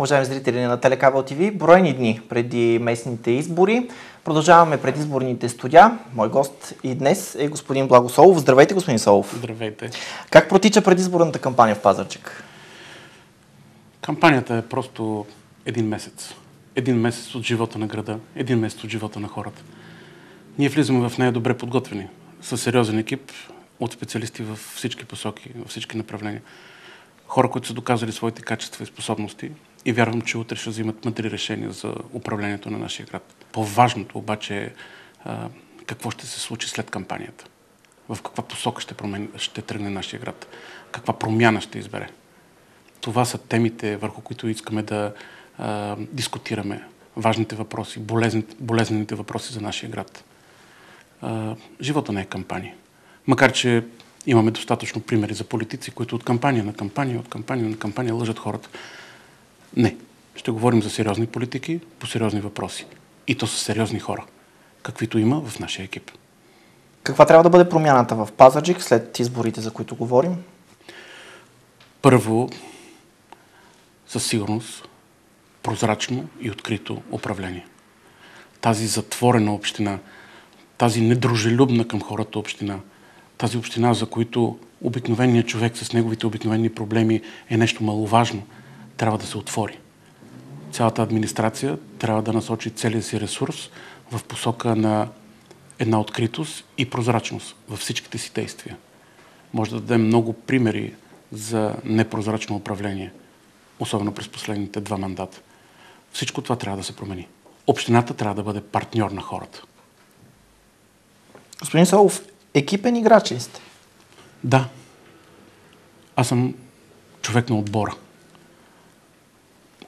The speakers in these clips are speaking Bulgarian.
Уважаеми зрители на Телекабел ТВ, броени дни преди местните избори. Продължаваме предизборните студия. Мой гост и днес е господин Благо Солов. Здравейте, господин Солов. Здравейте. Как протича предизборната кампания в Пазарджик? Кампанията е просто един месец. Един месец от живота на града, един месец от живота на хората. Ние влизаме в нея добре подготвени, със сериозен екип от специалисти във всички посоки, във всички направления. Хора, които са доказали своите качества и способности и вярвам, че утре ще взимат мъдри решения за управлението на нашия град. По-важното обаче е какво ще се случи след кампанията. В каква посока ще тръгне нашия град. Каква промяна ще избере. Това са темите, върху които искаме да дискутираме. Важните въпроси, болезнените въпроси за нашия град. Живота не е кампания. Макар че имаме достатъчно примери за политици, които от кампания на кампания, от кампания на кампания лъжат хората. Не. Ще говорим за сериозни политики, по сериозни въпроси. И то са сериозни хора, каквито има в нашия екип. Каква трябва да бъде промяната в Пазарджик след изборите, за които говорим? Първо, със сигурност, прозрачно и открито управление. Тази затворена община, тази недружелюбна към хората община, тази община, за които обикновеният човек с неговите обикновени проблеми е нещо маловажно, трябва да се отвори. Цялата администрация трябва да насочи целия си ресурс в посока на една откритост и прозрачност във всичките си действия. Може да дадем много примери за непрозрачно управление, особено през последните 2 мандата. Всичко това трябва да се промени. Общината трябва да бъде партньор на хората. Господин Солов, екипен играч ли сте? Да. Аз съм човек на отбора.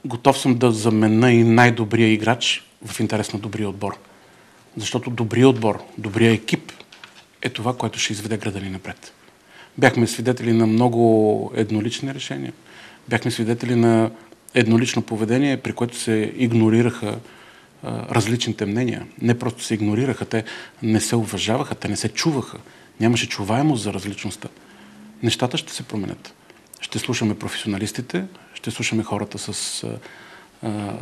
Готов съм да замена и най-добрия играч в интерес на добрия отбор. Защото добрия отбор, добрия екип е това, което ще изведе града ни напред. Бяхме свидетели на много еднолични решения. Бяхме свидетели на еднолично поведение, при което се игнорираха различните мнения. Не просто се игнорираха, те не се уважаваха, те не се чуваха. Нямаше чуваемост за различността. Нещата ще се променят. Ще слушаме професионалистите, ще слушаме хората с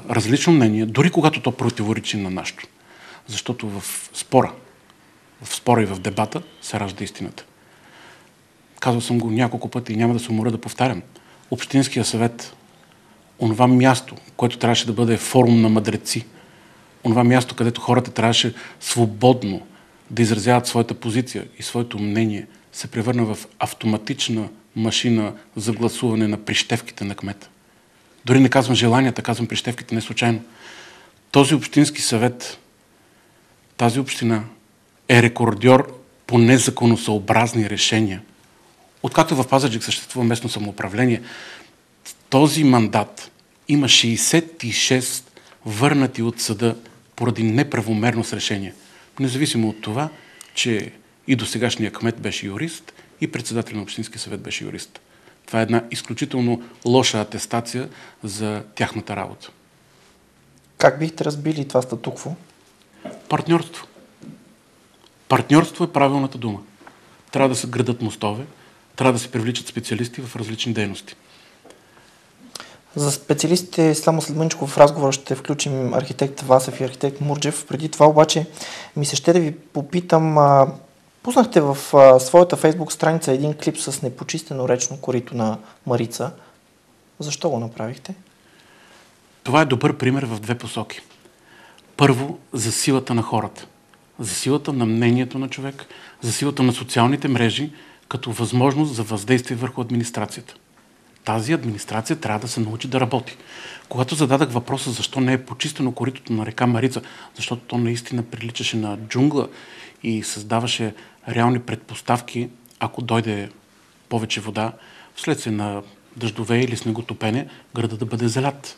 различно мнение, дори когато то противоречи на нашето. Защото в спора и в дебата се ражда истината. Казвал съм го няколко пъти и няма да се уморя да повтарям. Общинския съвет, онова място, което трябваше да бъде форум на мъдреци, онова място, където хората трябваше свободно да изразяват своята позиция и своето мнение, се превърна в автоматична машина за гласуване на прищевките на кмета. Дори не казвам желанията, казвам прищевките не случайно. Този общински съвет, тази община е рекордьор по незаконосъобразни решения. Откакто в Пазарджик съществува местно самоуправление, този мандат има 66 върнати от съда поради неправомерно с решение. Независимо от това, че и досегашният кмет беше юрист, и председател на Общинския съвет беше юрист. Това е една изключително лоша атестация за тяхната работа. Как бихте разбили това статукво? Партньорство. Партньорство е правилната дума. Трябва да се градат мостове, трябва да се привличат специалисти в различни дейности. За специалистите само след мъничко в разговора ще включим архитект Васев и архитект Мурджев. Преди това обаче ми се ще да ви попитам, пуснахте в своята фейсбук страница един клип с непочистено речно корито на Марица. Защо го направихте? Това е добър пример в 2 посоки. Първо, за силата на хората. За силата на мнението на човек, за силата на социалните мрежи, като възможност за въздействие върху администрацията. Тази администрация трябва да се научи да работи. Когато зададах въпроса защо не е почистено коритото на река Марица, защото то наистина приличаше на джунгла и създаваше реални предпоставки, ако дойде повече вода, вследствие на дъждове или снеготопене, града да бъде залят.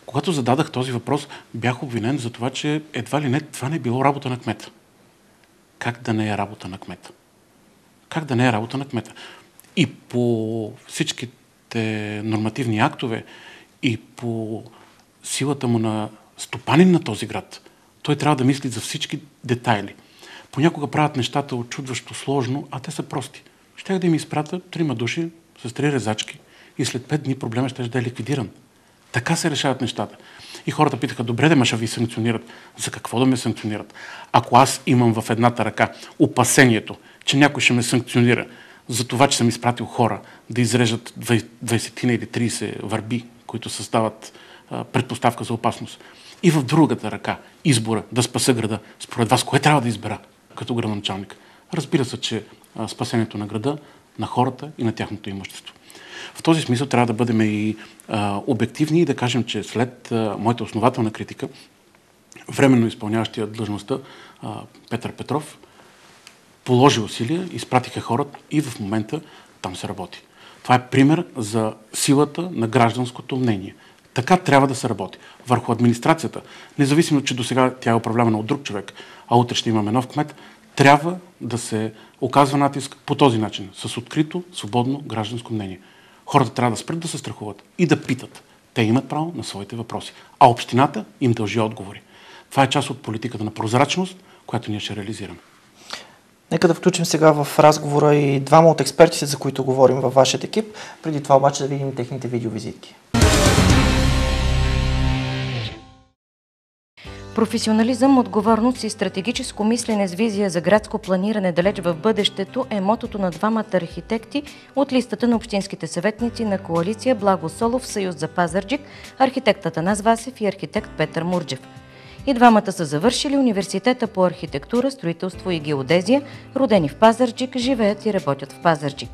Когато зададах този въпрос, бях обвинен за това, че едва ли не това не е било работа на кмета. Как да не е работа на кмета? Как да не е работа на кмета? И по всичките нормативни актове, и по силата му на стопанин на този град, той трябва да мисли за всички детайли. Понякога правят нещата очудващо сложно, а те са прости. Щях да им изпратя 3 души с 3 резачки и след 5 дни проблема ще да е ликвидиран. Така се решават нещата. И хората питаха, добре, ма ще ви санкционират. За какво да ме санкционират? Ако аз имам в едната ръка опасението, че някой ще ме санкционира за това, че съм изпратил хора да изрежат 20 или 30 върби, които създават предпоставка за опасност. И в другата ръка избора да спаса града. Според вас, кое трябва да избера като градоначалник? Разбира се, че спасението на града, на хората и на тяхното имущество. В този смисъл трябва да бъдем и обективни и да кажем, че след моята основателна критика, временно изпълняващия длъжността Петър Петров положи усилия, изпратиха хората и в момента там се работи. Това е пример за силата на гражданското мнение. Така трябва да се работи. Върху администрацията, независимо, че досега тя е управлявана от друг човек, а утре ще имаме нов кмет, трябва да се оказва натиск по този начин, с открито, свободно гражданско мнение. Хората трябва да спрат да се страхуват и да питат. Те имат право на своите въпроси. А общината им дължи отговори. Това е част от политиката на прозрачност, която ние ще реализираме. Нека да включим сега в разговора и двама от експертите, за които говорим във вашия екип. Преди това обаче да видим техните видеовизитки. Професионализъм, отговорност и стратегическо мислене с визия за градско планиране далеч в бъдещето е мотото на двамата архитекти от листата на общинските съветници на коалиция Благо Солов, Съюз за Пазарджик, архитект Атанас Васев и архитект Петър Мурджев. И двамата са завършили университета по архитектура, строителство и геодезия, родени в Пазарджик, живеят и работят в Пазарджик.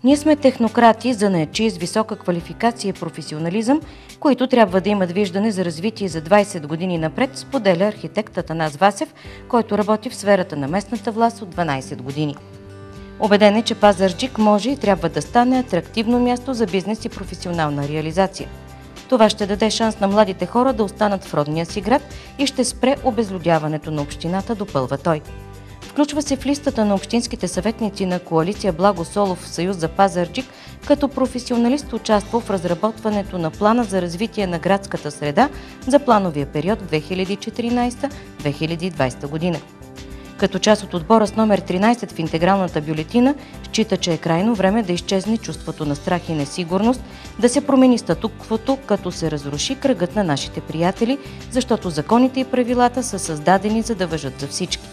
Ние сме технократи, занаятчии с висока квалификация и професионализъм, които трябва да имат виждане за развитие за 20 години напред, споделя архитект Атанас Васев, който работи в сферата на местната власт от 12 години. Убеден е, че Пазарджик може и трябва да стане атрактивно място за бизнес и професионална реализация. Това ще даде шанс на младите хора да останат в родния си град и ще спре обезлюдяването на общината, допълва той. Включва се в листата на общинските съветници на коалиция Благо Солов, Съюз за Пазарджик, като професионалист участва в разработването на плана за развитие на градската среда за плановия период 2014-2020 година. Като част от отбора с номер 13 в интегралната бюлетина, счита, че е крайно време да изчезне чувството на страх и несигурност, да се промени статуквото, като се разруши кръгът на нашите приятели, защото законите и правилата са създадени за да важат за всички.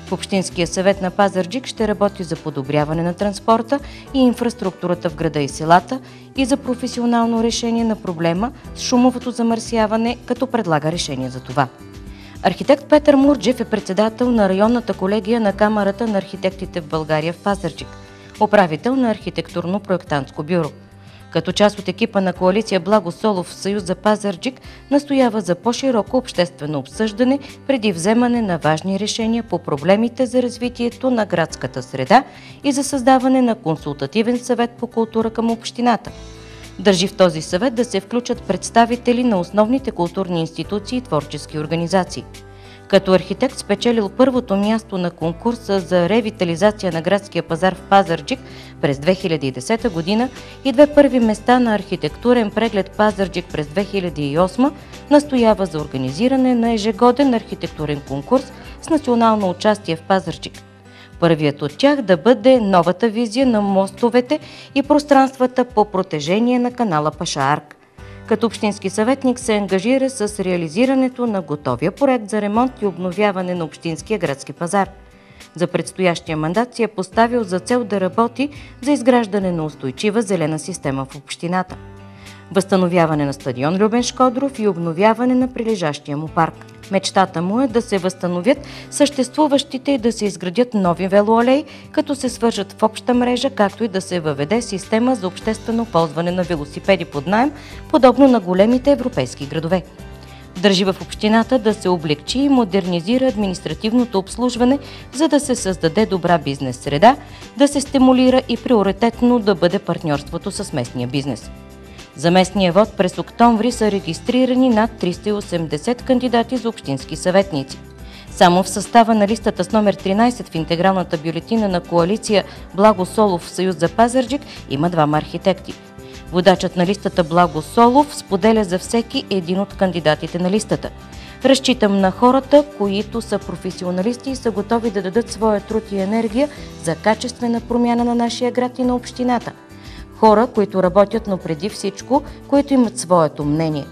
В Общинския съвет на Пазарджик ще работи за подобряване на транспорта и инфраструктурата в града и селата и за професионално решение на проблема с шумовото замърсяване, като предлага решение за това. Архитект Петър Мурджев е председател на районната колегия на Камарата на архитектите в България в Пазарджик, управител на архитектурно-проектантско бюро. Като част от екипа на коалиция Благо Солов, Съюз за Пазарджик, настоява за по-широко обществено обсъждане преди вземане на важни решения по проблемите за развитието на градската среда и за създаване на консултативен съвет по култура към общината. Държи в този съвет да се включат представители на основните културни институции и творчески организации. Като архитект спечелил първото място на конкурса за ревитализация на градския пазар в Пазарджик през 2010 година и две първи места на архитектурен преглед Пазарджик през 2008, настоява за организиране на ежегоден архитектурен конкурс с национално участие в Пазарджик. Първият от тях да бъде новата визия на мостовете и пространствата по протежение на канала Пашаарк. Като общински съветник се ангажира с реализирането на готовия проект за ремонт и обновяване на общинския градски пазар. За предстоящия мандат си е поставил за цел да работи за изграждане на устойчива зелена система в общината, възстановяване на стадион Любен Шкодров и обновяване на прилежащия му парк. Мечтата му е да се възстановят съществуващите и да се изградят нови велоалеи, като се свържат в обща мрежа, както и да се въведе система за обществено ползване на велосипеди под наем, подобно на големите европейски градове. Държи в общината да се облекчи и модернизира административното обслужване, за да се създаде добра бизнес среда, да се стимулира и приоритетно да бъде партньорството с местния бизнес. За местния вод през октомври са регистрирани над 380 кандидати за общински съветници. Само в състава на листата с номер 13 в интегралната бюлетина на коалиция Благо Солов, Съюз за Пазарджик има двама архитекти. Водачът на листата Благо Солов споделя за всеки един от кандидатите на листата. Разчитам на хората, които са професионалисти и са готови да дадат своя труд и енергия за качествена промяна на нашия град и на общината. Хора, които работят, но преди всичко, които имат своето мнение.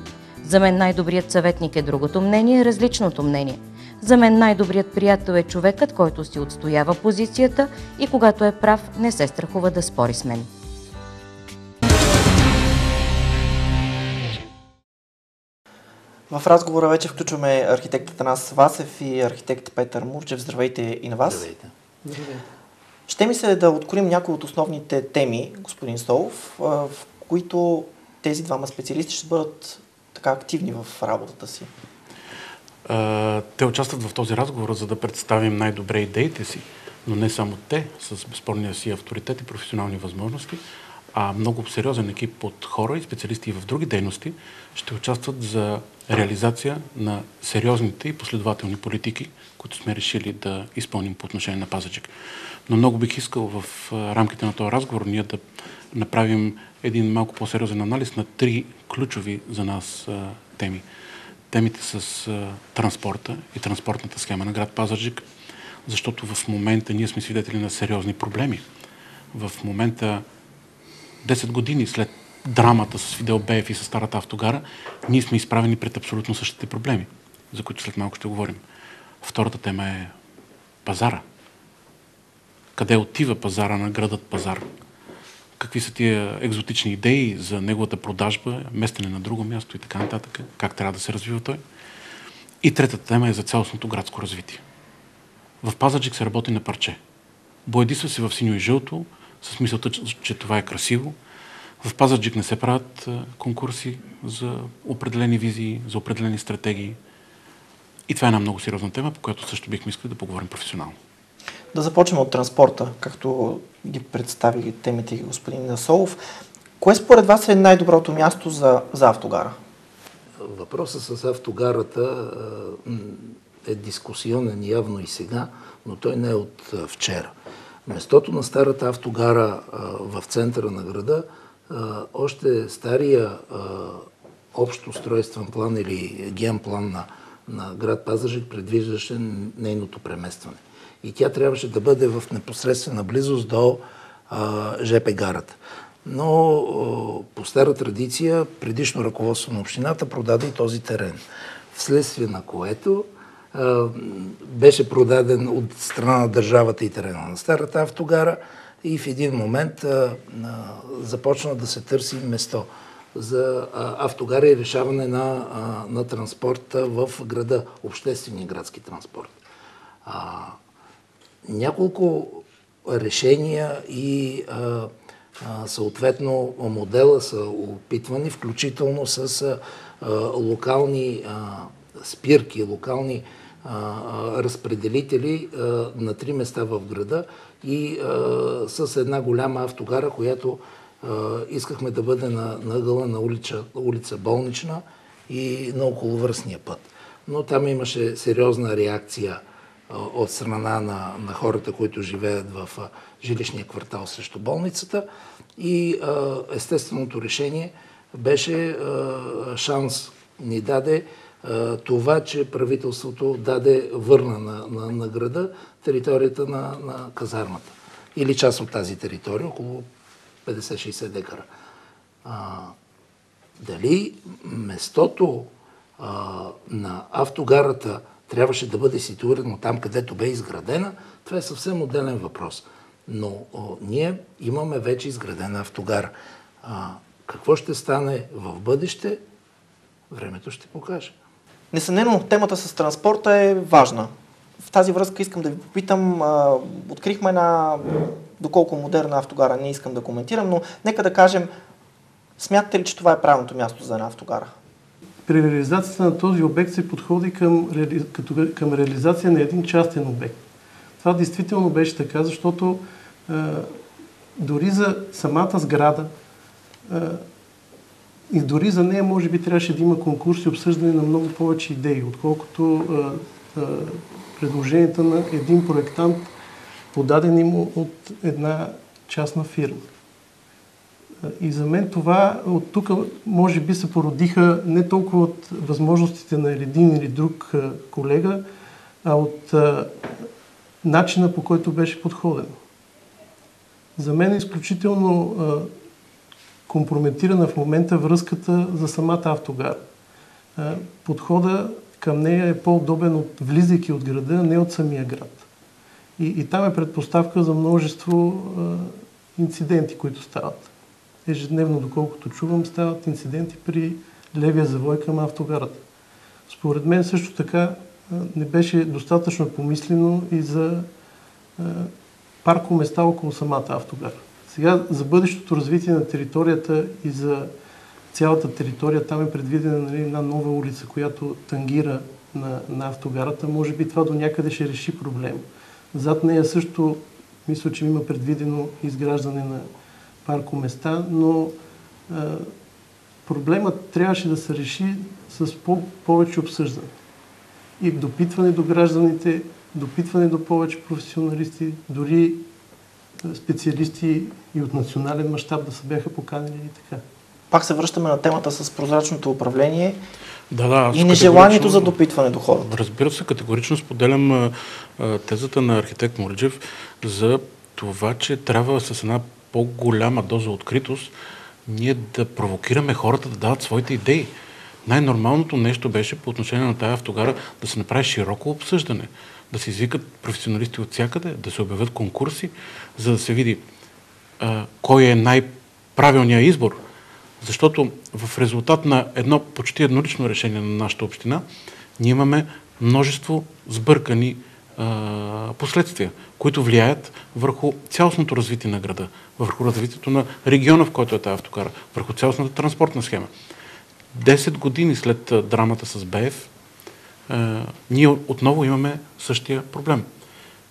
За мен най-добрият съветник е другото мнение, различното мнение. За мен най-добрият приятел е човекът, който си отстоява позицията и когато е прав, не се страхува да спори с мен. В разговора вече включваме архитект Атанас Васев и архитект Петър Мурджев. Здравейте и на вас. Здравейте. Здравейте. Ще ми се да откроим някои от основните теми, господин Столов, в които тези двама специалисти ще бъдат така активни в работата си. Те участват в този разговор, за да представим най-добре идеите си, но не само те, с безспорния си авторитет и професионални възможности, а много сериозен екип от хора и специалисти в други дейности ще участват за реализация на сериозните и последователни политики, които сме решили да изпълним по отношение на Пазарджик. Но много бих искал в рамките на този разговор ние да направим един малко по-сериозен анализ на три ключови за нас теми. Темите с транспорта и транспортната схема на град Пазарджик, защото в момента ние сме свидетели на сериозни проблеми. В момента 10 години след драмата с Фидел Беев и с старата автогара, ние сме изправени пред абсолютно същите проблеми, за които след малко ще говорим. Втората тема е пазара. Къде отива пазара на градът Пазар? Какви са тия екзотични идеи за неговата продажба, местене на друго място и така нататък, как трябва да се развива той? И третата тема е за цялостното градско развитие. В Пазарджик се работи на парче. Боядисва се в синьо и жълто, с мисълта, че това е красиво. В Пазарджик не се правят конкурси за определени визии, за определени стратегии. И това е една много сериозна тема, по която също бихме искали да поговорим професионално. Да започнем от транспорта, както ги представи темите господин Насолов. Кое според вас е най-доброто място за автогара? Въпросът с автогарата е дискусионен явно и сега, но той не е от вчера. Местото на старата автогара в центъра на града, още стария общ устройствен план или генплан на град Пазарджик предвиждаше нейното преместване. И тя трябваше да бъде в непосредствена близост до ЖП гарата. Но по стара традиция предишно ръководство на общината продаде и този терен. Вследствие на което беше продаден от страна на държавата и терена на старата автогара и в един момент започна да се търси место за автогара и решаване на транспорта в града, обществения градски транспорт. Няколко решения и съответно модела са опитвани, включително с локални спирки, локални разпределители на 3 места в града и с една голяма автогара, която искахме да бъде на ъгъла на улица Болнична и на околовръстния път. Но там имаше сериозна реакция от страна на хората, които живеят в жилищния квартал срещу болницата и естественото решение беше шанс ни даде това, че правителството върна на града територията на казармата. Или част от тази територия, около 50-60 декара. Дали местото на автогарата трябваше да бъде ситуирано там, където бе изградена, това е съвсем отделен въпрос. Но ние имаме вече изградена автогара. Какво ще стане в бъдеще, времето ще покаже. Несъмнено, темата с транспорта е важна. В тази връзка искам да ви попитам, открихме една, доколко модерна автогара, не искам да коментирам, но нека да кажем, смятате ли, че това е правилното място за една автогара? При реализацията на този обект се подходи към реализация на един частен обект. Това действително беше така, защото дори за самата сграда и дори за нея може би трябваше да има конкурс и обсъждане на много повече идеи, отколкото предложенията на един проектант, подадени му от една частна фирма. И за мен това от тук може би се породиха не толкова от възможностите на един или друг колега, а от начина, по който беше подходено. За мен е изключително компрометирана в момента връзката за самата автогара. Подхода към нея е по-удобен влизайки от града, не от самия град. И там е предпоставка за множество инциденти, които стават. Ежедневно, доколкото чувам, стават инциденти при левия завой към автогарата. Според мен също така не беше достатъчно помислено и за паркоместа около самата автогара. Сега за бъдещото развитие на територията и за цялата територия, там е предвидена една нова улица, която тангира на автогарата. Може би това до някъде ще реши проблем. Зад нея също мисля, че има предвидено изграждане на паркоместа, но проблемът трябваше да се реши с повече обсъждане. И допитване до гражданите, допитване до повече професионалисти, дори специалисти и от национален мащаб да се бяха поканили и така. Пак се връщаме на темата с прозрачното управление и нежеланието за допитване до хората. Разбира се, категорично споделям тезата на архитект Мурджев за това, че трябва с една по-голяма доза откритост ние да провокираме хората да дават своите идеи. Най-нормалното нещо беше по отношение на тая автогара да се направи широко обсъждане, да се извикат професионалисти от всякъде, да се обявят конкурси, за да се види кой е най-правилният избор. Защото в резултат на едно почти еднолично решение на нашата община, ние имаме множество сбъркани последствия, които влияят върху цялостното развитие на града, върху развитието на региона, в който е тази автогара, върху цялостната транспортна схема. 10 години след драмата с БЕФ, ние отново имаме същия проблем.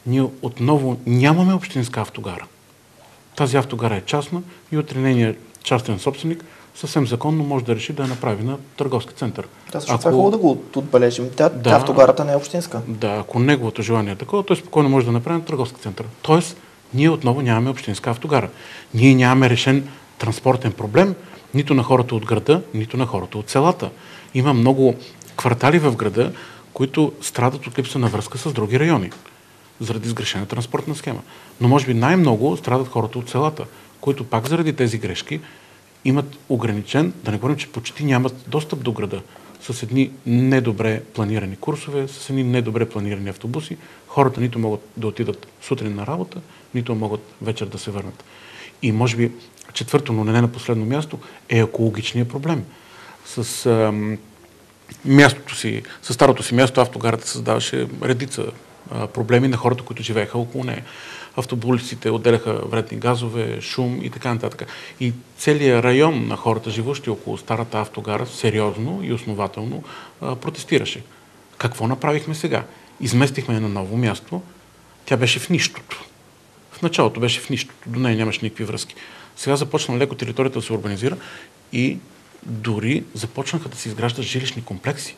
Ние отново нямаме общинска автогара. Тази автогара е частна и от нейният частен собственик съвсем законно може да реши да я направи на търговски център. Да, защото това е хубаво да го отбележим. Автогарата не е общинска. Да, ако неговото желание е такова, той спокойно може да направи на търговски център. Тоест, ние отново нямаме общинска автогара. Ние нямаме решен транспортен проблем нито на хората от града, нито на хората от селата. Има много квартали в града, които страдат от липса на връзка с други райони, заради сгрешена транспортна схема. Но може би най-много страдат хората от селата, които пак заради тези грешки имат ограничен, да не говорим, че почти нямат достъп до града, с едни недобре планирани курсове, с едни недобре планирани автобуси. Хората нито могат да отидат сутрин на работа, нито могат вечер да се върнат. И може би четвърто, но не на последно място, е екологичният проблем. С старото си място автогарата създаваше редица проблеми на хората, които живееха около нея. Автобусите отделяха вредни газове, шум и така нататък. И целият район на хората, живущи около старата автогара, сериозно и основателно протестираше. Какво направихме сега? Изместихме я на ново място. Тя беше в нищото. В началото беше в нищото. До нея нямаше никакви връзки. Сега започна леко територията да се урбанизира и дори започнаха да се изграждат жилищни комплекси.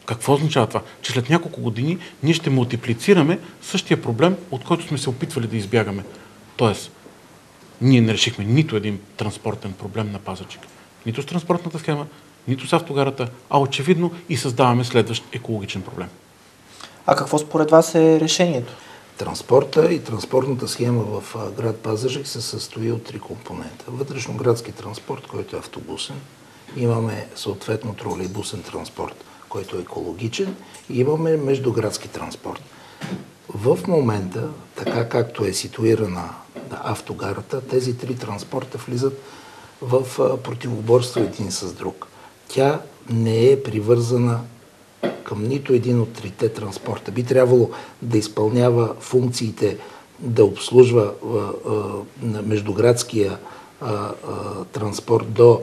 Какво означава това? Че след няколко години ние ще мултиплицираме същия проблем, от който сме се опитвали да избягаме. Тоест, ние не решихме нито един транспортен проблем на Пазарджик. Нито с транспортната схема, нито с автогарата, а очевидно и създаваме следващ екологичен проблем. А какво според вас е решението? Транспорта и транспортната схема в град Пазарджик се състои от 3 компонента. Вътрешноградски транспорт, който е автобусен. Имаме съответно тролейбусен транспорт, който е екологичен, и имаме междуградски транспорт. В момента, така както е ситуирана автогарата, тези 3 транспорта влизат в противоборство един с друг. Тя не е привързана към нито един от 3-те транспорта. Би трябвало да изпълнява функциите да обслужва междуградския транспорт до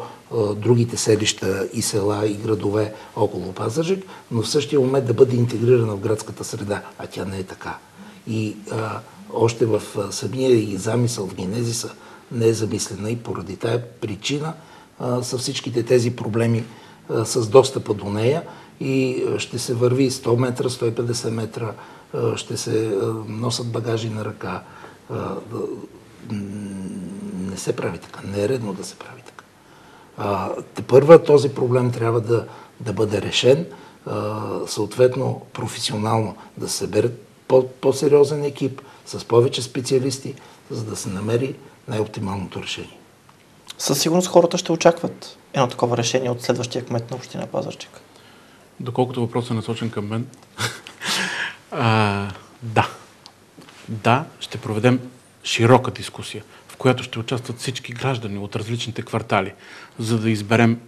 другите селища и села и градове около Пазарджик, но в същия момент да бъде интегрирана в градската среда, а тя не е така. И още в самия и замисъл в генезиса не е замислена и поради тая причина са всичките тези проблеми с достъпа до нея и ще се върви 100 метра, 150 метра, ще се носят багажи на ръка. Не се прави така, не е редно да се прави така. Тепърва този проблем трябва да бъде решен, съответно професионално, да се събере по-сериозен екип с повече специалисти, за да се намери най-оптималното решение. Със сигурност хората ще очакват едно такова решение от следващия кмет на община Пазарджик. Доколкото въпросът е насочен към мен, да, ще проведем широка дискусия, в която ще участват всички граждани от различните квартали, за да изберем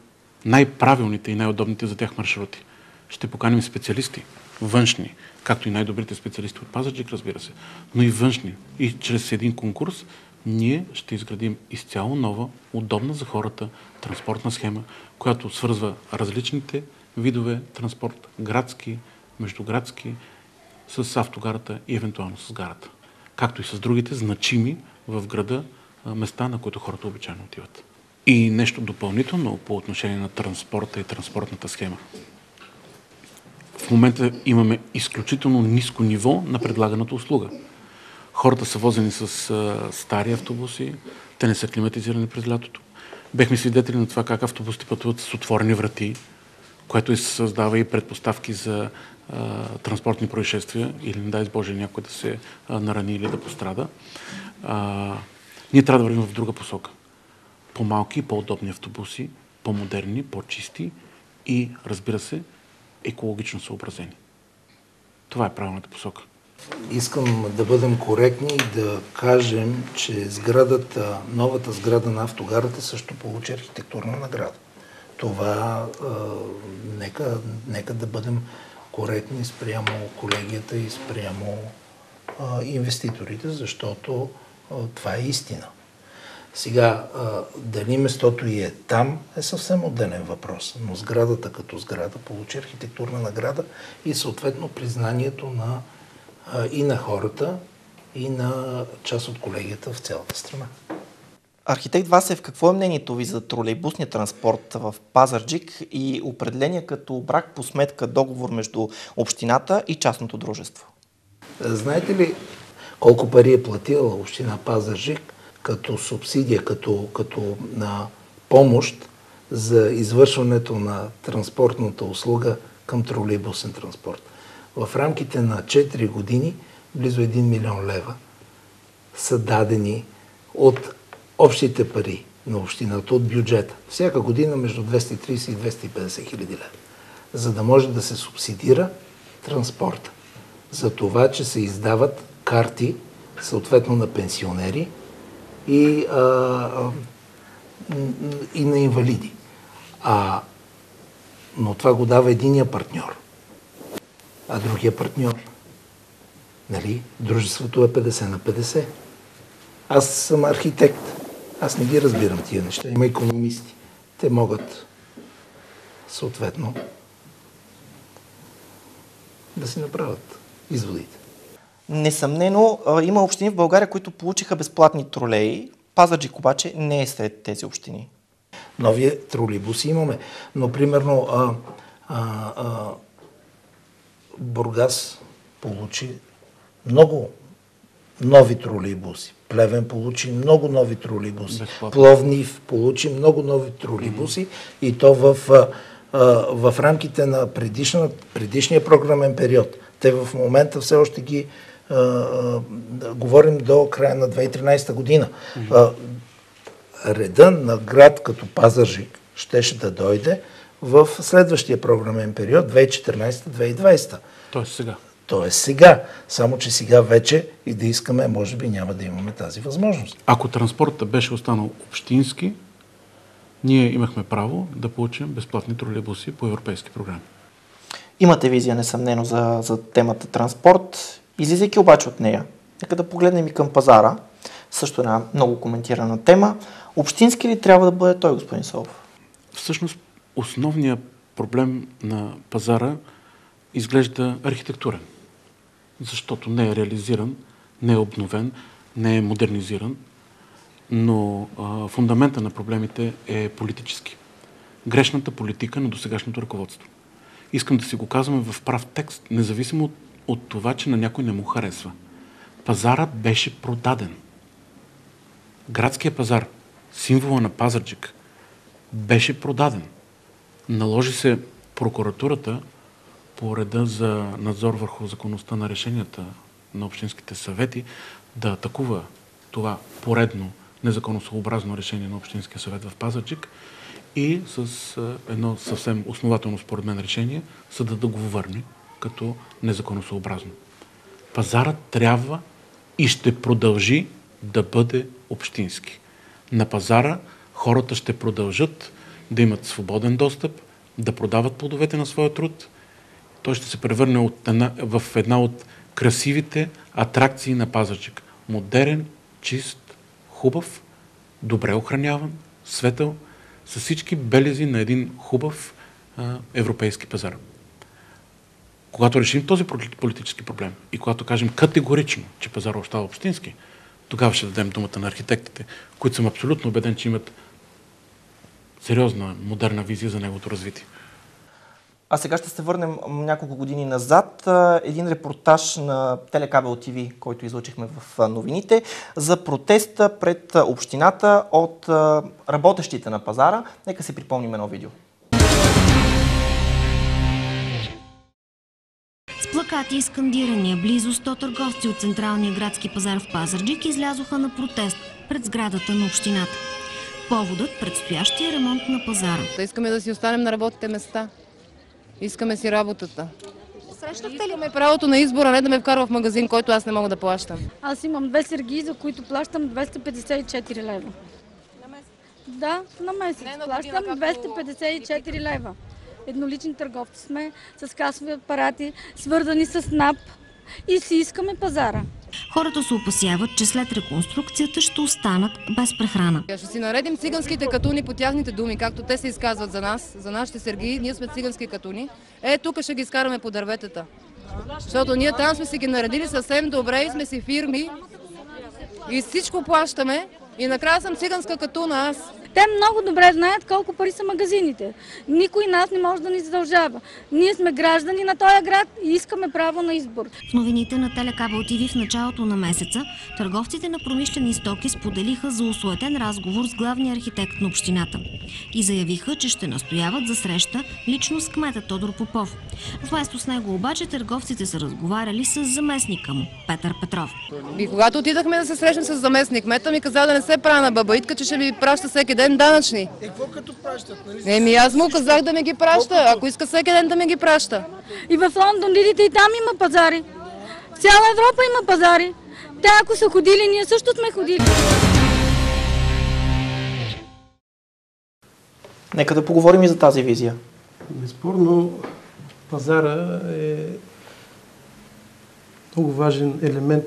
най-правилните и най-удобните за тях маршрути. Ще поканим специалисти, външни, както и най-добрите специалисти от Пазарджик, разбира се, но и външни. И чрез един конкурс ние ще изградим изцяло нова, удобна за хората транспортна схема, която свързва различните видове транспорт, градски, междуградски, с автогарата и евентуално с гарата. Както и с другите значими в града места, на които хората обичайно отиват. И нещо допълнително по отношение на транспорта и транспортната схема. В момента имаме изключително ниско ниво на предлаганата услуга. Хората са возени с стари автобуси, те не са климатизирани през лятото. Бехме свидетели на това как автобусите пътуват с отворени врати, което създава и предпоставки за транспортни происшествия или, не дай Боже, някой да се нарани или да пострада. Ние трябва да вървим в друга посока. По-малки и по-удобни автобуси, по-модерни, по-чисти и, разбира се, екологично съобразени. Това е правилната посока. Искам да бъдем коректни и да кажем, че новата сграда на автогарата също получи архитектурна награда. Това нека да бъдем коректни спрямо колегията и спрямо инвеститорите, защото това е истина. Сега, дали местото и е там, е съвсем отделен въпрос, но сградата като сграда получи архитектурна награда и съответно признанието и на хората, и на част от колегията в цялата страна. Архитект Васев, какво е мнението ви за тролейбусния транспорт в Пазарджик и определение като брак по сметка договор между общината и частното дружество? Знаете ли колко пари е платила община Пазарджик като субсидия, като на помощ за извършването на транспортната услуга към тролейбусен транспорт? В рамките на 4 години близо 1 милион лева са дадени от общите пари на общината, от бюджета. Всяка година между 230 и 250 хиляди лева. За да може да се субсидира транспорта. За това, че се издават карти, съответно на пенсионери и на инвалиди. Но това го дава единия партньор. А другия партньор, нали, дружеството е 50 на 50. Аз съм архитект. Аз не ги разбирам тия неща. Има икономисти. Те могат съответно да си направят изводите. Несъмнено, има общини в България, които получиха безплатни тролеи. Пазарджик обаче не е сред тези общини. Нови тролейбуси имаме. Но, примерно, Бургас получи много нови тролейбуси. Плевен получи много нови тролейбуси. Безплатно. Пловдив получи много нови тролейбуси и то в рамките на предишния програмен период. Те в момента все още ги говорим до края на 2013 година. Реда на град като Пазарджик щеше да дойде в следващия програмен период 2014-2020. Тоест сега. Тоест сега. Само че сега вече и да искаме, може би няма да имаме тази възможност. Ако транспортът беше останал общински, ние имахме право да получим безплатни тролейбуси по европейски програми. Имате визия, несъмнено, за темата транспорт. Излизайки обаче от нея, нека да погледнем и към пазара. Също една много коментирана тема. Общински ли трябва да бъде той, господин Савов? Всъщност, основният проблем на пазара изглежда архитектурен, защото не е реализиран, не е обновен, не е модернизиран, но фундамента на проблемите е политически. Грешната политика на досегашното ръководство. Искам да си го казваме в прав текст, независимо от това, че на някой не му харесва. Пазарът беше продаден. Градския пазар, символа на Пазарджик, беше продаден. Наложи се прокуратурата по реда за надзор върху законността на решенията на общинските съвети да атакува това поредно незаконосъобразно решение на Общинския съвет в Пазарджик и с едно съвсем основателно според мен решение съдът да го върне като незаконосъобразно. Пазарът трябва и ще продължи да бъде общински. На пазара хората ще продължат да имат свободен достъп, да продават плодовете на своя труд. Той ще се превърне в една от красивите атракции на Пазарджик. Модерен, чист, хубав, добре охраняван, светъл, с всички белези на един хубав европейски пазар. Когато решим този политически проблем и когато кажем категорично, че пазарът остава общински, тогава ще дадем думата на архитектите, които съм абсолютно убеден, че имат сериозна, модерна визия за неговото развитие. А сега ще се върнем няколко години назад. Един репортаж на Телекабел ТВ, който излъчихме в новините, за протеста пред общината от работещите на пазара. Нека си припомним едно видео. С плакати и скандирания близо 100 търговци от Централния градски пазар в Пазарджик излязоха на протест пред сградата на общината. Поводът – предстоящия ремонт на пазара. Искаме да си останем на работните места. Искаме си работата. Искаме правото на избора, не да ме вкарва в магазин, който аз не мога да плащам. Аз имам 2 сергии, за които плащам 254 лева. На месец? Да, на месец. Плащам 254 лева. Еднолични търговци сме с касови апарати, свързани с НАП и си искаме пазара. Хората се опасяват, че след реконструкцията ще останат без прехрана. Ще си наредим циганските катуни по тяхните думи, както те се изказват за нас, за нашите сергии. Ние сме цигански катуни. Тук ще ги изкараме по дърветата. Защото ние там сме си ги наредили съвсем добре и сме си фирми и всичко плащаме. И накрая съм циганска катуна аз. Те много добре знаят колко пари са магазините. Никой нас не може да ни задължава. Ние сме граждани на този град и искаме право на избор. В новините на Телекабел ТВ в началото на месеца търговците на промишлени стоки споделиха за осуетен разговор с главния архитект на общината и заявиха, че ще настояват за среща лично с кмета Тодор Попов. Вместо с него обаче търговците са разговаряли с заместника му Петър Петров. И когато отидахме да се срещнем с заместник, кмета ми каза да не се правя на бабаитка, че ще ми праща всеки ден данъчни. Какво като пращат? Нали? Аз му казах да ми ги праща, ако иска всеки ден да ми ги праща. И в Лондон, видите, и там има пазари. В цяла Европа има пазари. Те ако са ходили, ние също сме ходили. Нека да поговорим и за тази визия. Безспорно, пазара е много важен елемент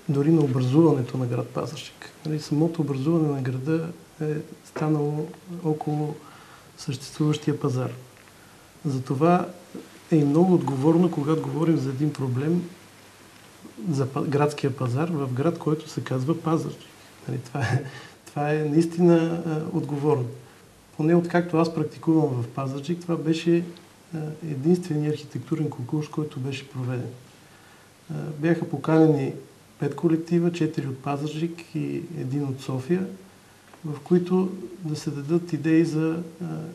дори на образуването на град Пазарджик. Самото образуване на града е станало около съществуващия пазар. Затова е и много отговорно, когато говорим за един проблем за градския пазар в град, който се казва Пазарджик. Това е наистина отговорно. Поне откакто аз практикувам в Пазарджик, това беше единственият архитектурен конкурс, който беше проведен. Бяха поканени 5 колектива, 4 от Пазарджик и 1 от София, в които да се дадат идеи за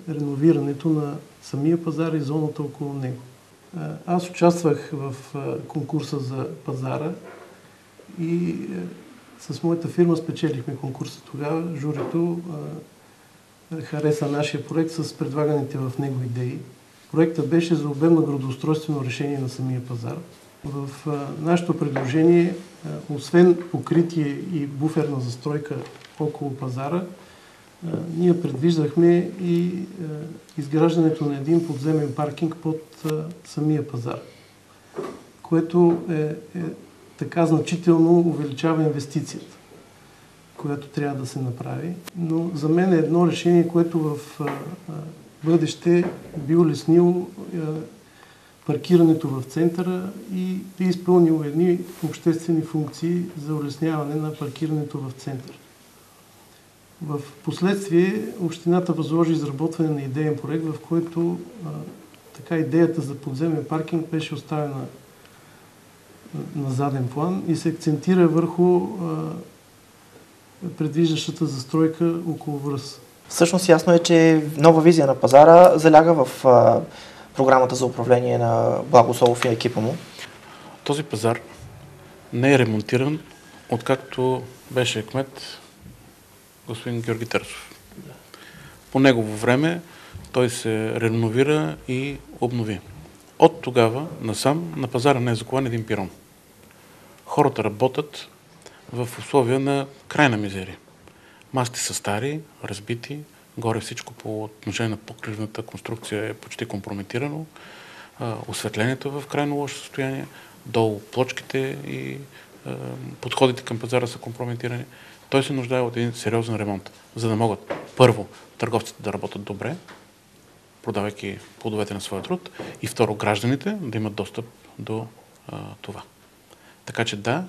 реновирането на самия пазар и зоната около него. Аз участвах в конкурса за пазара и с моята фирма спечелихме конкурса тогава. Журито хареса нашия проект с предлаганите в него идеи. Проектът беше за обемно градоустройствено решение на самия пазар. В нашето предложение, освен покритие и буферна застройка около пазара, ние предвиждахме и изграждането на един подземен паркинг под самия пазар, което така значително увеличава инвестицията, която трябва да се направи. Но за мен е едно решение, което в бъдеще би улеснило паркирането в центъра и би изпълнило едни обществени функции за улесняване на паркирането в центъра. В последствие общината възложи изработване на идеен проект, в който идеята за подземен паркинг беше оставена на заден план и се акцентира върху предвиждащата застройка около връз. Всъщност ясно е, че нова визия на пазара заляга в програмата за управление на Благо Солов и екипа му. Този пазар не е ремонтиран откакто беше кмет господин Георги Терсов. По негово време той се реновира и обнови. От тогава насам на пазара не е закован един пирон. Хората работят в условия на крайна мизерия. Масите са стари, разбити, горе всичко по отношение на покривната конструкция е почти компрометирано, осветлението е в крайно лошо състояние, долу плочките и подходите към пазара са компрометирани. Той се нуждае от един сериозен ремонт, за да могат първо търговците да работят добре, продавайки плодовете на своя труд, и второ гражданите да имат достъп до това. Така че да,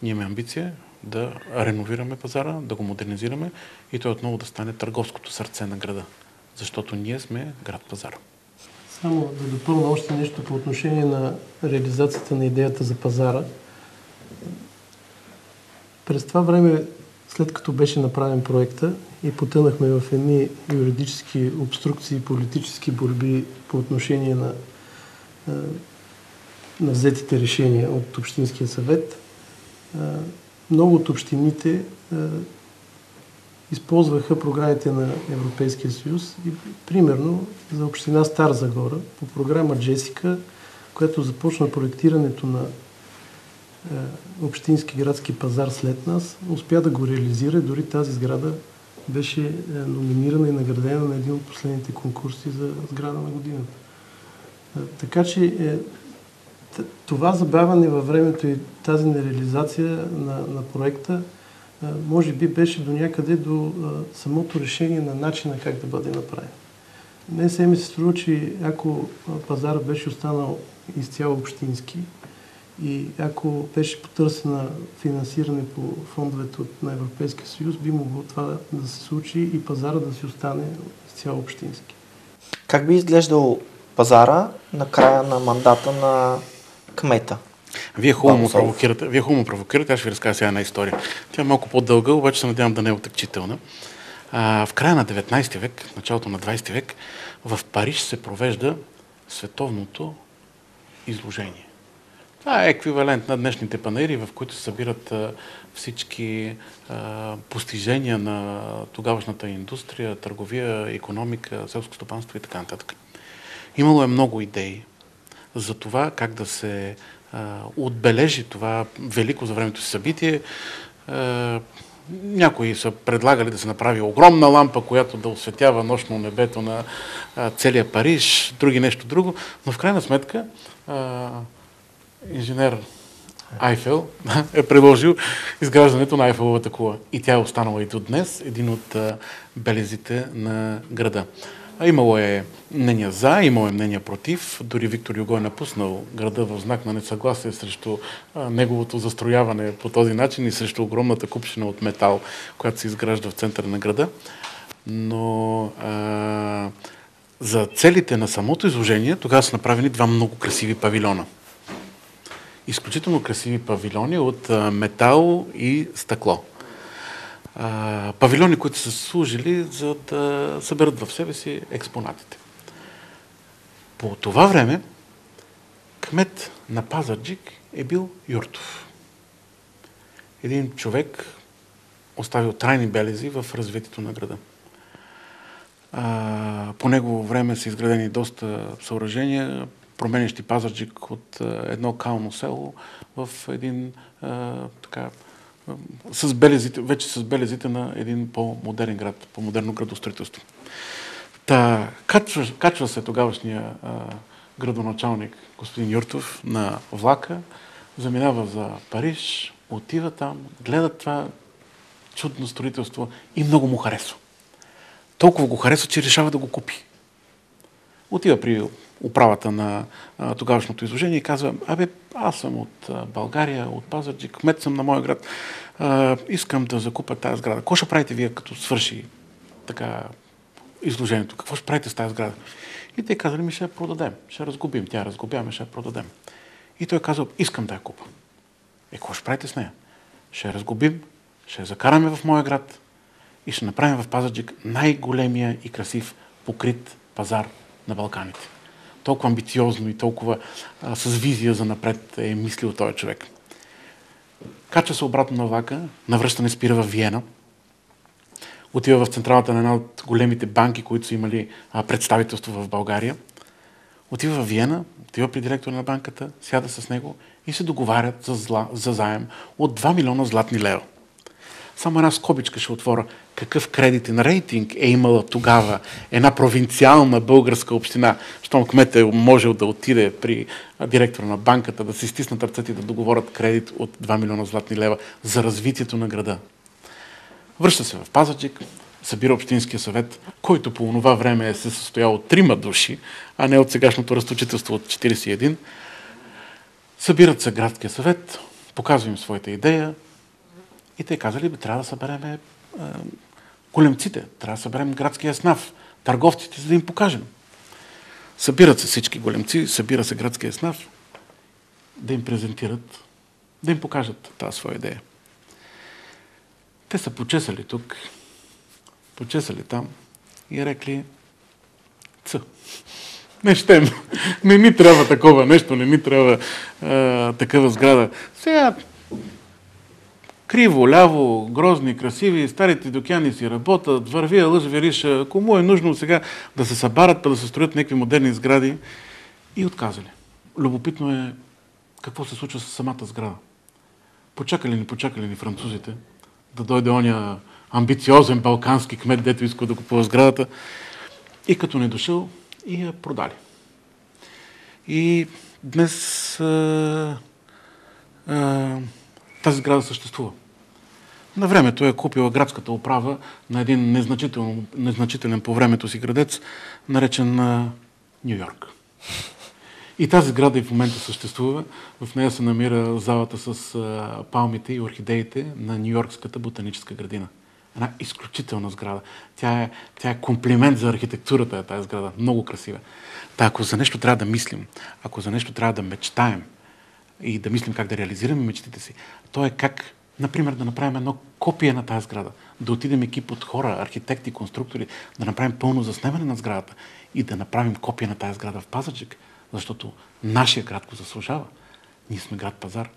ние имаме амбиция да реновираме пазара, да го модернизираме и той отново да стане търговското сърце на града, защото ние сме град-пазар. Само да допълня още нещо по отношение на реализацията на идеята за пазара. През това време, след като беше направен проекта и потънахме в едни юридически обструкции, политически борби по отношение на взетите решения от Общинския съвет, много от общините използваха програмите на Европейския съюз и примерно за община Стара Загора по програма Джесика, която започна проектирането на общински градски пазар след нас, успя да го реализира. Дори тази сграда беше номинирана и наградена на един от последните конкурси за сграда на годината. Така че това забавяне във времето и тази нереализация на проекта може би беше до някъде до самото решение на начина как да бъде направен. Мен се ми се струва, че ако пазара беше останал изцяло общински и ако беше потърсена финансиране по фондовете на Европейския съюз, би могло това да се случи и пазара да си остане изцяло общински. Как би изглеждал пазара на края на мандата на кмета? Вие хубаво му провокирате, аз ще ви разкажа сега една история. Тя е малко по-дълга, обаче се надявам да не е отекчителна. В края на 19 век, началото на 20 век, в Париж се провежда световното изложение. Това е еквивалент на днешните панаири, в които се събират всички постижения на тогавашната индустрия, търговия, икономика, селско стопанство и така нататък. Имало е много идеи за това как да се отбележи това велико за времето си събитие. Някои са предлагали да се направи огромна лампа, която да осветява нощно небето на целия Париж, други нещо друго, но в крайна сметка инженер Айфел е предложил изграждането на Айфеловата кула. И тя е останала и до днес един от белезите на града. Имало е мнения за, имало е мнения против. Дори Виктор Юго е напуснал града в знак на несъгласие срещу неговото застрояване по този начин и срещу огромната купчина от метал, която се изгражда в центъра на града. Но за целите на самото изложение тогава са направени два много красиви павилиона. Изключително красиви павилиони от метал и стъкло. Павилиони, които са служили за да съберат в себе си експонатите. По това време кмет на Пазарджик е бил Юртов. Един човек оставил трайни белези в развитието на града. По негово време са изградени доста съоръжения, променящи Пазарджик от едно кално село в един вече с белезите на един по-модерен град, по-модерно градостроителство. Качва се тогавашния градоначалник господин Юртов на влака, заминава за Париж, отива там, гледа това чудно строителство и много му харесва. Толкова го харесва, че решава да го купи. Отива при управата на тогавашното изложение и казва: аз съм от България, от Пазарджик, кмет съм на моя град, искам да закупя тази сграда. Какво ще правите вие, като свърши така изложението? Какво ще правите с тази сграда? И те казали: ще я продадем, ще я разгубим. Тя разгубяме, ще я продадем. И той казал: искам да я купа. Какво ще правите с нея? Ще я разгубим, ще я закараме в моя град и ще направим в Пазарджик най-големия и красив покрит пазар на Балканите. Толкова амбициозно и толкова с визия за напред е мислил този човек. качва се обратно на влака, навръщане спира в Виена, отива в централата на една от големите банки, които са имали представителство в България. Отива в Виена, отива при директора на банката, сяда с него и се договарят за заем от 2 милиона златни лева. Само една скобичка ще отворя. Какъв кредитен рейтинг е имала тогава една провинциална българска община, щом кметът е можел да отиде при директора на банката, да се стиснат ръцете и да договорят кредит от 2 милиона златни лева за развитието на града. Връща се в Пазарджик, събира Общинския съвет, който по това време се състоял от 3 души, а не от сегашното разточителство от 41. Събират се градския съвет, показва им своята идея и те казали, трябва да съберем големците, трябва да съберем градския снаф, търговците, за да им покажем. Събират се всички големци, събира се градския снаф, да им презентират, да им покажат тази своя идея. Те са почесали тук, почесали там и рекли, не щем, не ни трябва такова нещо, не ни трябва такава сграда. Сега криво, ляво, грозни, красиви, старите докяни си работят, вървия лъж вериша, кому е нужно сега да се събарат, да се строят някакви модерни сгради и отказали. Любопитно е какво се случва с самата сграда. Почакали ни французите да дойде оня амбициозен балкански кмет, дето иска да купува сградата и като не дошъл и я продали. И днес тази сграда съществува. На времето е купила градската управа на един незначителен по времето си градец, наречен Ню Йорк. И тази сграда и в момента съществува. В нея се намира залата с палмите и орхидеите на Ню-Йоркската ботаническа градина. Една изключителна сграда. Тя е комплимент за архитектурата, тази сграда. Много красива. Ако за нещо трябва да мислим, ако за нещо трябва да мечтаем и да мислим как да реализираме мечтите си, то е как, например, да направим едно копие на тази сграда, да отидем екип от хора, архитекти, конструктори, да направим пълно заснемане на сградата и да направим копия на тази сграда в Пазарджик, защото нашия град го заслужава. Ние сме град Пазар.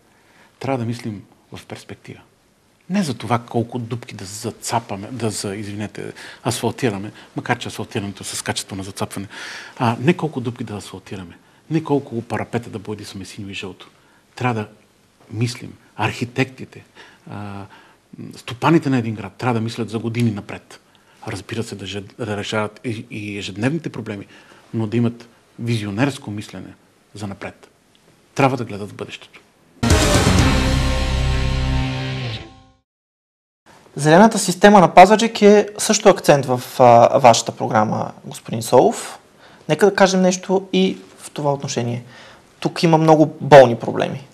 Трябва да мислим в перспектива. Не за това колко дупки да зацапаме, асфалтираме, макар че асфалтирането с качество на зацапване, не колко дупки да асфалтираме, не колко парапета да боядисаме синьо и жълто. Трябва да мислим. Архитектите, стопаните на един град трябва да мислят за години напред. Разбира се, да решават и ежедневните проблеми, но да имат визионерско мислене за напред. Трябва да гледат в бъдещето. Зелената система на Пазарджик е също акцент в вашата програма, господин Солов. Нека да кажем нещо и в това отношение. Тук има много болни проблеми.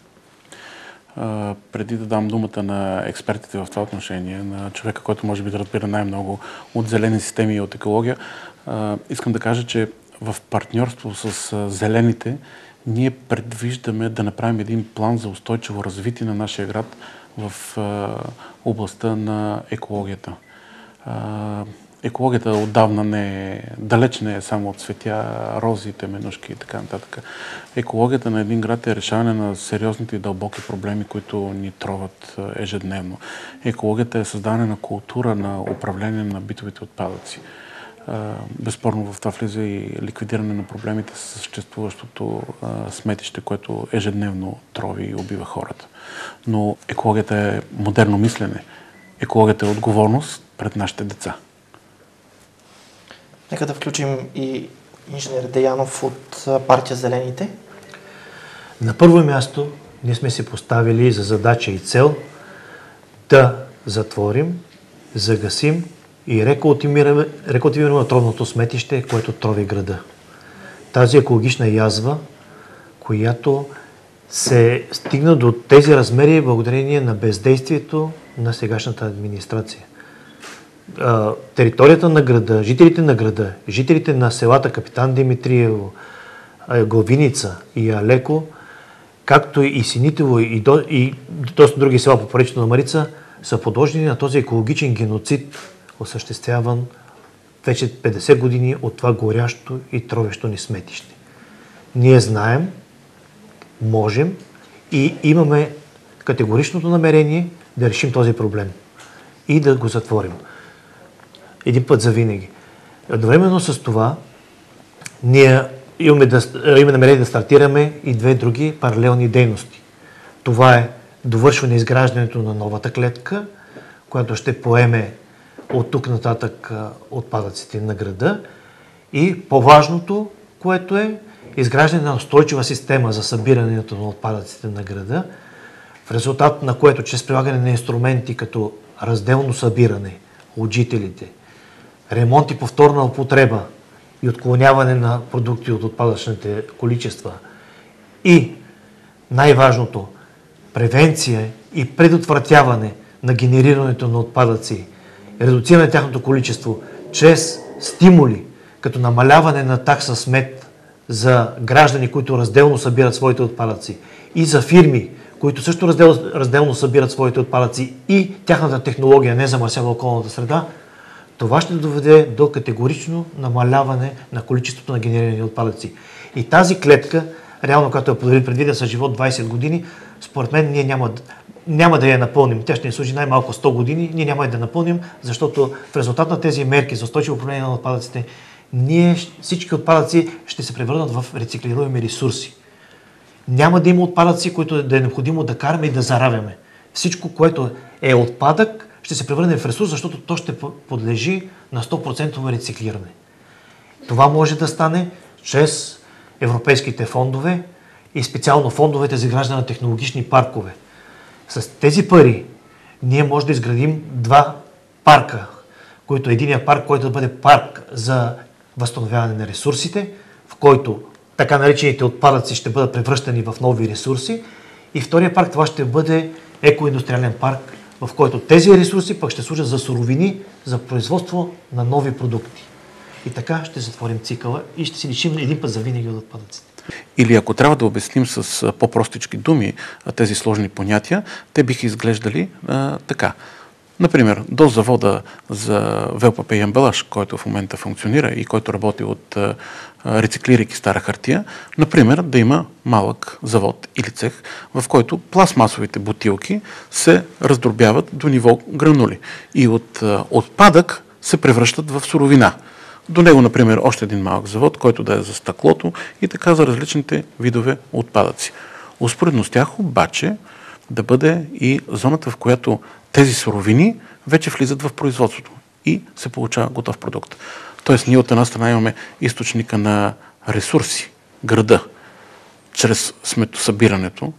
Преди да дам думата на експертите в това отношение, на човека, който може би да разбира най-много от зелени системи и от екология, искам да кажа, че в партньорство с зелените ние предвиждаме да направим един план за устойчиво развитие на нашия град в областта на екологията. Екологията отдавна далеч не е само от цветя, рози, теменушки и така нататък. Екологията на един град е решаване на сериозните и дълбоки проблеми, които ни троват ежедневно. Екологията е създаване на култура на управление на битовите отпадъци. Безспорно в това влиза и ликвидиране на проблемите с съществуващото сметище, което ежедневно трови и убива хората. Но екологията е модерно мислене. Екологията е отговорност пред нашите деца. Нека да включим и инженер Деянов от партия Зелените. На първо място ние сме си поставили за задача и цел да затворим, загасим и рекултивираме отровното сметище, което трови града. Тази екологична язва, която се стигна до тези размери благодарение на бездействието на сегашната администрация. Територията на града, жителите на града, жителите на селата Капитан Димитриево, Главиница и Алеко, както и Синитово и доста други села по поречието на Марица, са подложени на този екологичен геноцид, осъществяван вече 50 години от това горящо и тровещо ни сметище. Ние знаем, можем и имаме категоричното намерение да решим този проблем и да го затворим. Един път за винаги. Едновременно с това, ние имаме намерение да стартираме и две други паралелни дейности. Това е довършване изграждането на новата клетка, която ще поеме от тук нататък отпадъците на града, и по-важното, което е изграждане на устойчива система за събирането на отпадъците на града, в резултат на което чрез прилагане на инструменти като разделно събиране от жителите, ремонт и повторна употреба и отклоняване на продукти от отпадъчните количества и най-важното превенция и предотвратяване на генерирането на отпадъци, редуциране на тяхното количество чрез стимули, като намаляване на такса смет за граждани, които разделно събират своите отпадъци, и за фирми, които също разделно събират своите отпадъци и тяхната технология не замърсява околната среда, това ще доведе до категорично намаляване на количеството на генерирани отпадъци. И тази клетка, реално, като е предвидена с живот 20 години, според мен ние няма да я напълним. Тя ще ни служи най-малко 100 години, ние няма да я напълним, защото в резултат на тези мерки за устойчиво управление на отпадъците, всички отпадъци ще се превърнат в рециклируеми ресурси. Няма да има отпадъци, които да е необходимо да караме и да заравяме. Всичко, което е отпадък, ще се превърне в ресурс, защото то ще подлежи на 100% рециклиране. Това може да стане чрез европейските фондове и специално фондовете за изграждане на технологични паркове. С тези пари ние може да изградим два парка, който единия парк, който да бъде парк за възстановяване на ресурсите, в който така наречените отпадъци ще бъдат превръщани в нови ресурси, и втория парк, това ще бъде екоиндустриален парк, в който тези ресурси пък ще служат за суровини, за производство на нови продукти. И така ще затворим цикъла и ще си лишим един път за винаги от отпадъците. Или ако трябва да обясним с по-простички думи тези сложни понятия, те биха изглеждали така. Например, до завода за ВЛПП и ембалаж, който в момента функционира и който работи от рециклирайки стара хартия, например, да има малък завод или цех, в който пластмасовите бутилки се раздробяват до ниво гранули и от отпадък се превръщат в суровина. До него, например, още един малък завод, който да е за стъклото и така за различните видове отпадъци. Успоредно с тях обаче да бъде и зоната, в която тези суровини вече влизат в производството и се получава готов продукт. Тоест ние от една страна имаме източника на ресурси, града, чрез сметосъбирането,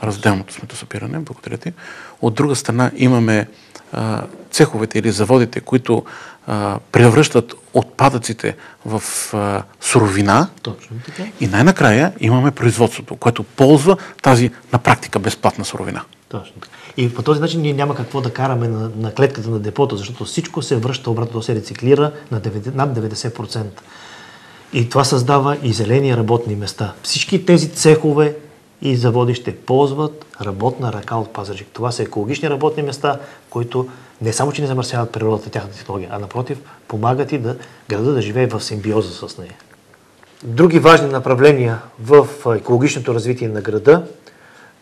разделното сметосъбиране, благодаря ти. От друга страна имаме цеховете или заводите, които превръщат отпадъците в суровина. Точно така. И най-накрая имаме производството, което ползва тази на практика безплатна суровина. Точно така. И по този начин ние няма какво да караме на клетката на депото, защото всичко се връща обратно, се рециклира над 90%. И това създава и зелени работни места. Всички тези цехове и заводи ще ползват работна ръка от Пазарджик. Това са екологични работни места, които не само, че не замърсяват природата, тяхната технология, а напротив, помагат и града да живее в симбиоза с нея. Други важни направления в екологичното развитие на града,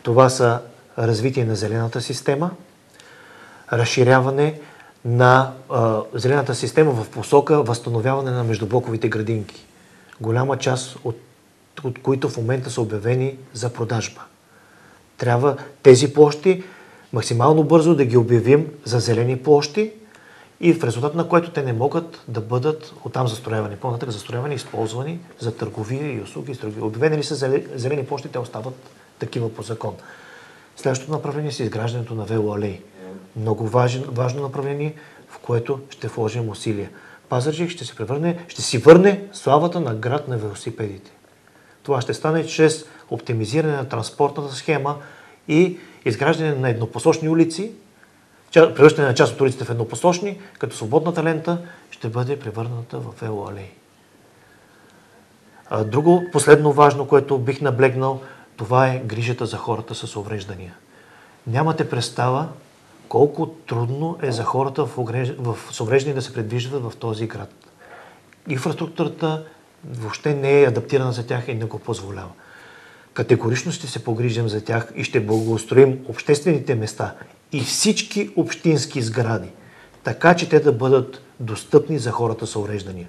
това са развитие на зелената система, разширяване на зелената система в посока възстановяване на междублоковите градинки. Голяма част от които в момента са обявени за продажба. Трябва тези площи максимално бързо да ги обявим за зелени площи и в резултат на което те не могат да бъдат оттам застроявани. По-нататък застроявани, използвани за търговия и услуги. Обявени ли са зелени площи, те остават такива по закон. Следващото направление е изграждането на велоалеи. Много важно направление, в което ще вложим усилия. Пазарджик ще си върне славата на град на велосипедите. Това ще стане чрез оптимизиране на транспортната схема и изграждане на еднопосочни улици, превръщане на част от улиците в еднопосочни, като свободната лента ще бъде превърната в велоалеи. Друго последно важно, което бих наблегнал, това е грижата за хората с увреждания. Нямате представа колко трудно е за хората с увреждания да се предвиждат в този град. Инфраструктурата въобще не е адаптирана за тях и не го позволява. Категорично ще се погрижим за тях и ще благоустроим обществените места и всички общински сгради, така че те да бъдат достъпни за хората с увреждания.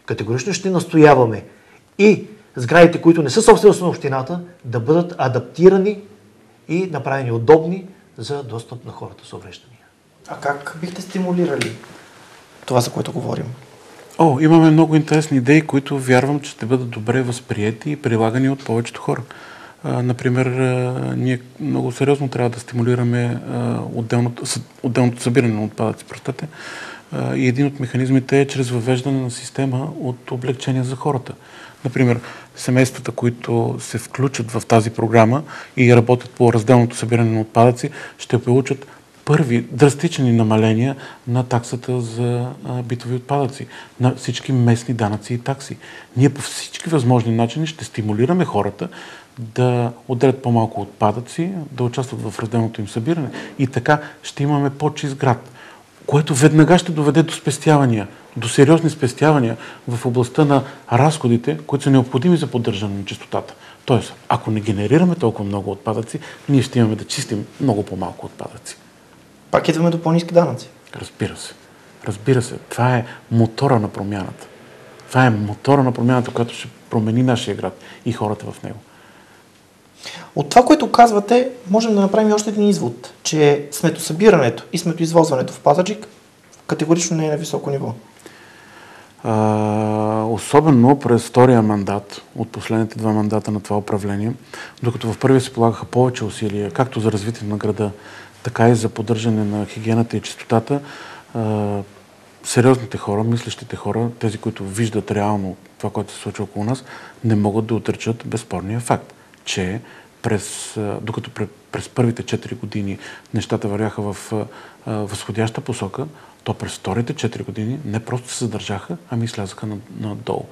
Категорично ще настояваме и сградите, които не са собственост на общината, да бъдат адаптирани и направени удобни за достъп на хората с увреждания. А как бихте стимулирали това, за което говорим? Имаме много интересни идеи, които вярвам, че ще бъдат добре възприети и прилагани от повечето хора. Например, ние много сериозно трябва да стимулираме отделното събиране на отпадъци. И един от механизмите е чрез въвеждане на система от облегчения за хората. Например, семействата, които се включат в тази програма и работят по разделното събиране на отпадъци, ще получат първи драстични намаления на таксата за битови отпадъци, на всички местни данъци и такси. Ние по всички възможни начини ще стимулираме хората да отделят по-малко отпадъци, да участват в разделното им събиране и така ще имаме по-чист град, което веднага ще доведе до спестявания, до сериозни спестявания в областта на разходите, които са необходими за поддържане на чистотата. Тоест, ако не генерираме толкова много отпадъци, ние ще имаме да чистим много по-малко отпадъци. Пак идваме до по-ниски данъци. Разбира се. Това е мотора на промяната. Това е мотора на промяната, която ще промени нашия град и хората в него. От това, което казвате, можем да направим още един извод, че сметосъбирането и сметоизвозването в Пазарджик категорично не е на високо ниво. Особено през втория мандат, от последните 2 мандата на това управление, докато в първия се полагаха повече усилия, както за развитие на града, така и за поддържане на хигиената и чистотата, сериозните хора, мислещите хора, тези, които виждат реално това, което се случва около нас, не могат да отричат безспорния факт, че докато през първите 4 години нещата вървяха в възходяща посока, то през вторите 4 години не просто се задържаха, ами слязаха надолу.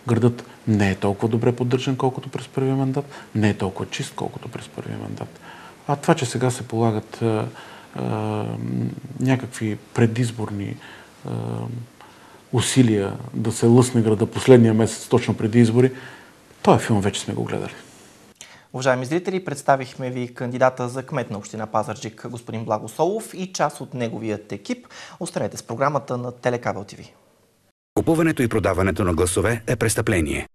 Градът не е толкова добре поддържан, колкото през първия мандат, не е толкова чист, колкото през първия мандат. А това, че сега се полагат някакви предизборни усилия да се лъсне града последния месец, точно преди избори, този филм вече сме го гледали. Уважаеми зрители, представихме ви кандидата за кмет на община Пазарджик, господин Благо Солов и част от неговият екип. Останете с програмата на Телекабел ТВ. Купуването и продаването на гласове е престъпление.